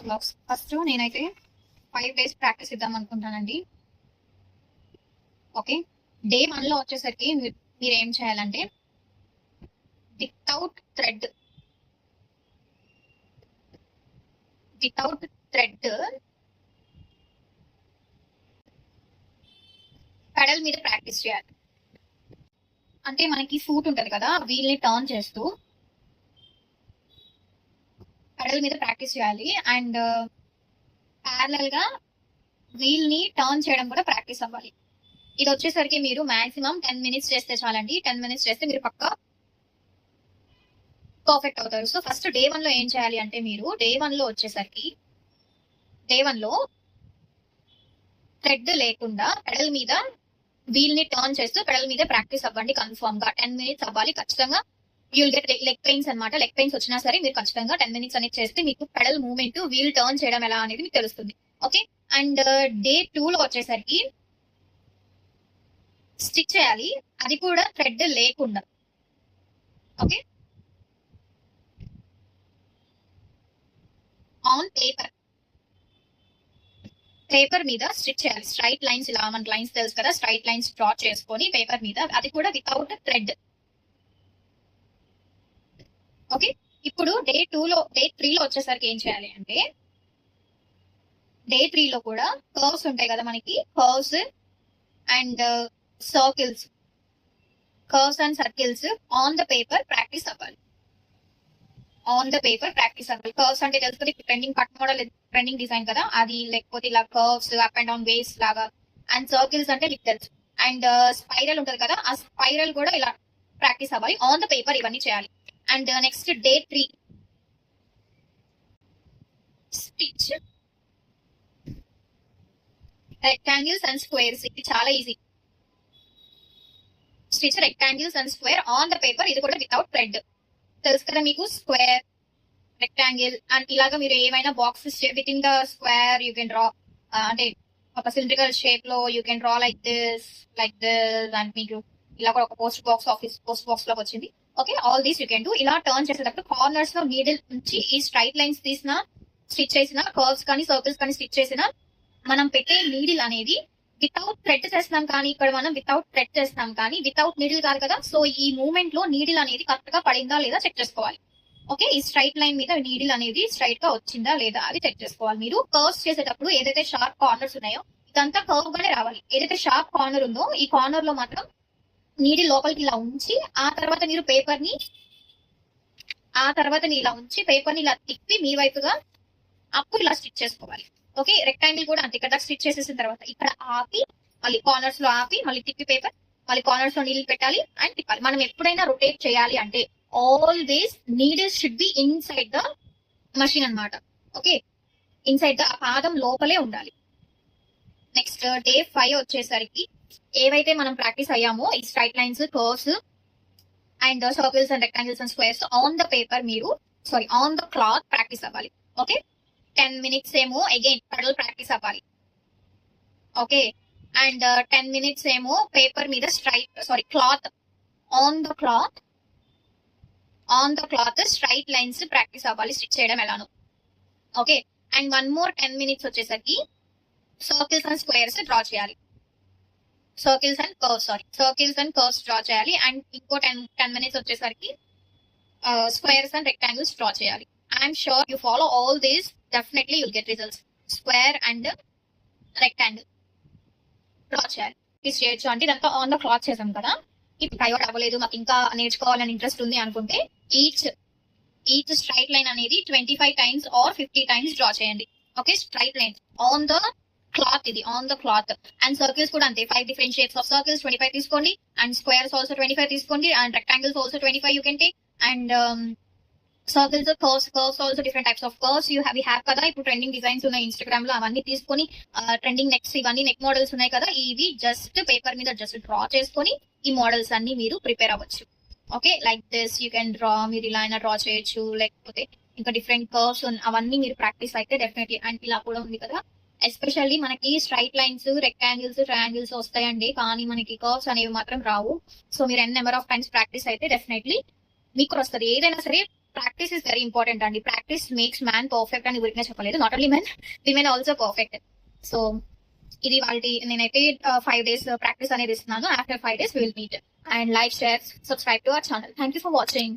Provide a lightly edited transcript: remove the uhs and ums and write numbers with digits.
Blogs. First నేనైతే 5 days practice ఇద్దాం అనుకుంటానండి. ఓకే, డే 1 లో వచ్చేసరికి మీరు ఏం చేయాలంటే వితౌట్ థ్రెడ్ పెడల్ మీద ప్రాక్టీస్ చేయాలి. అంటే మనకి ఫూట్ ఉంటది కదా, వీల్ని టర్న్ చేస్తూ పెడల్ మీద ప్రాక్టీస్ చేయాలి. అండ్ ప్యారలల్ గా వీల్ ని టర్న్ చేయడం కూడా ప్రాక్టీస్ అవ్వాలి. ఇది వచ్చేసరికి మీరు మాక్సిమం 10 minutes చేస్తే చాలండి. 10 minutes చేస్తే మీరు పక్కా పర్ఫెక్ట్ అవుతారు. సో ఫస్ట్ డే 1 లో ఏం చేయాలి అంటే మీరు డే 1 లో వచ్చేసరికి డే 1 లో థ్రెడ్ లేకుండా పెడల్ మీద వీల్ ని టర్న్ చేస్తూ పెడల్ మీద ప్రాక్టీస్ అవ్వండి. కన్ఫర్మ్ గా 10 minutes అవ్వాలి ఖచ్చితంగా. యూల్ గెట్ లెగ్ పెయిన్స్ అనమాట. లెగ్ పెయిన్స్ వచ్చినా సరే మీరు ఖచ్చితంగా 10 minutes అనేది చేస్తే మీకు పెడల్ మూవ్మెంట్ వీల్ టర్న్ చేయడం ఎలా అనేది మీకు తెలుస్తుంది. ఓకే, అండ్ డే 2 లో వచ్చేసరికి స్టిచ్ చేయాలి, అది కూడా థ్రెడ్ లేకుండా. ఓకే, ఆన్ పేపర్ మీద స్టిచ్ చేయాలి. స్ట్రైట్ లైన్స్, ఇలా మనకి లైన్స్ తెలుసు కదా, స్ట్రైట్ లైన్స్ డ్రా చేసుకొని పేపర్ మీద, అది కూడా వితౌట్ థ్రెడ్. ఓకే, ఇప్పుడు డే 3 లో వచ్చేసరికి ఏం చేయాలి అంటే డే 3 లో కూడా కర్వ్స్ ఉంటాయి కదా మనకి, curves and circles on the paper practice అవ్వాలి. కర్వ్స్ అంటే తెలుసు కదా, trending cut model, trending design కదా అది, లేకపోతే ఇలా కర్వ్స్ అప్ అండ్ డౌన్ వేస్ లాగా. అండ్ సర్కిల్స్ అంటే మీకు తెలుసు. అండ్ స్పైరల్ ఉంటది కదా, ఆ స్పైరల్ కూడా ఇలా ప్రాక్టీస్ అవ్వాలి ఆన్ ద పేపర్. ఇవన్నీ చేయాలి. And next day 3 stitch rectangles and squares. ఇది చాలా easy. Stitch rectangles and square on the paper, ఇది కూడా వితౌట్ థ్రెడ్. తెలుసు కదా మీకు, స్క్వేర్, రెక్టాంగిల్ అండ్ ఇలాగా మీరు ఏమైనా boxes with in the square you can draw. అంటే ఒక సిలిండ్రికల్ షేప్ లో you can draw like this and మీకు ఇలా కూడా ఒక పోస్ట్ బాక్స్ లో వచ్చింది. Okay, all these you can do. ఇలా టర్న్ చేసేటప్పుడు కార్నర్స్ లో నీడిల్ నుంచి ఈ స్ట్రైట్ లైన్స్ తీసిన, స్టిచ్ చేసిన, కర్వ్స్ కానీ సర్కిల్స్ కానీ స్టిచ్ చేసిన, మనం పెట్టే నీడిల్ అనేది వితౌట్ థ్రెడ్ చేస్తాం కానీ, ఇక్కడ మనం వితౌట్ థ్రెడ్ చేస్తాం కానీ వితౌట్ నీడిల్ కాదు కదా. సో ఈ మూవ్మెంట్ లో నీడిల్ అనేది కరెక్ట్ గా పడిందా లేదా చెక్ చేసుకోవాలి. ఓకే, ఈ స్ట్రైట్ లైన్ మీద నీడిల్ అనేది స్ట్రైట్ గా వచ్చిందా లేదా అది చెక్ చేసుకోవాలి. మీరు కర్వ్స్ చేసేటప్పుడు ఏదైతే షార్ప్ కార్నర్స్ ఉన్నాయో ఇదంతా కర్వ్ గానే రావాలి. ఏదైతే షార్ప్ కార్నర్ ఉందో ఈ కార్నర్ లో మాత్రం నీడిల్ లోపలికి ఇలా ఉంచి, ఆ తర్వాత మీరు పేపర్ ని ఇలా ఉంచి పేపర్ ని ఇలా తిప్పి మీ వైపుగా అప్పుడు ఇలా స్టిచ్ చేసుకోవాలి. ఓకే, రెక్టాంగిల్ కూడా అంతే. ఇక్కడ స్టిచ్ చేసేసిన తర్వాత ఇక్కడ ఆపి, మళ్ళీ కార్నర్స్ లో ఆపి, మళ్ళీ తిప్పి పేపర్, మళ్ళీ కార్నర్స్ లో నీడిల్ పెట్టాలి అండ్ తిప్పాలి. మనం ఎప్పుడైనా రొటేట్ చేయాలి అంటే always needle should be inside the machine అన్నమాట. ఓకే, ఇన్సైడ్ ద పాదం లోపలే ఉండాలి. నెక్స్ట్ డే 5 వచ్చేసరికి ఏవైతే మనం ప్రాక్టీస్ అయ్యామో ఈ straight lines, curves and circles and rectangles and squares on the paper on the cloth practice అవ్వాలి. ఓకే, 10 minutes ఏమో అగైన్ పెడల్ ప్రాక్టీస్ అవ్వాలి. ఓకే, అండ్ 10 minutes ఏమో పేపర్ మీద cloth on the cloth straight lines practice అవ్వాలి, stitch చేయడం ఎలానో. Okay, and 1 more 10 minutes వచ్చేసరికి circles and squares draw చేయాలి. సర్కిల్స్ అండ్ కర్వ్స్ డ్రా చేయాలి. అండ్ ఇంకో 10 minutes వచ్చేసరికి స్క్వేర్స్ అండ్ రెక్టాంగిల్స్ డ్రా చేయాలి. I'm sure you follow all these, definitely you'll get results. Square and rectangle draw చేయాలి. Please చేయొచ్చు. అంటే ఇదంతా ఆన్ ద క్లాత్ చేసాం కదా, ఇప్పుడు ప్రైవేట్ అవ్వలేదు, మాకు ఇంకా నేర్చుకోవాలని ఇంట్రెస్ట్ ఉంది అనుకుంటే ఈచ్ స్ట్రైట్ లైన్ అనేది 25 times or 50 times డ్రా చేయండి. Okay, straight line on the cloth, ఇది on the cloth. And circles కూడా అంతే, 5 different shapes of circles 25 తీసుకోండి. అండ్ స్క్వేర్స్ ఆల్సో 25 తీసుకోండి. And rectangles also 25 you can take. And circles, curves also different types of cups we have కదా. ఇప్పుడు trending designs ఉన్నాయి Instagram లో, అవన్నీ తీసుకొని ట్రెండింగ్ నెక్స్, ఇవన్నీ నెక్ మోడల్స్ ఉన్నాయి కదా, ఇవి జస్ట్ పేపర్ మీద జస్ట్ డ్రా చేసుకొని ఈ మోడల్స్ అన్ని మీరు ప్రిపేర్ అవ్వచ్చు. Okay, like this you can draw. మీరు ఇలా అయినా డ్రా చేయొచ్చు, లేకపోతే ఇంకా డిఫరెంట్ కర్వ్స్ అవన్నీ మీరు ప్రాక్టీస్ అయితే డెఫినెట్లీ. అండ్ ఇలా కూడా ఉంది కదా, ఎస్పెషల్లీ మనకి స్ట్రైట్ లైన్స్, రెక్టాంగిల్స్, ట్రయాంగిల్స్ వస్తాయండి, కానీ మనకి కర్వ్స్ అనేవి మాత్రం రావు. సో మీరు నెంబర్ ఆఫ్ టైమ్స్ ప్రాక్టీస్ అయితే డెఫినెట్లీ మీకు వస్తుంది. ఏదైనా సరే ప్రాక్టీస్ ఇస్ వెరీ ఇంపార్టెంట్ అండి. ప్రాక్టీస్ మేక్స్ మ్యాన్ పర్ఫెక్ట్ అని ఊరికనే చెప్పలేదు. Not only men, women also perfect. So ఇది వాళ్ళ నేనైతే 5 days ప్రాక్టీస్ అనేది ఇస్తున్నాను. After 5 days will meet. And like, share, subscribe to our channel. Thank you for watching.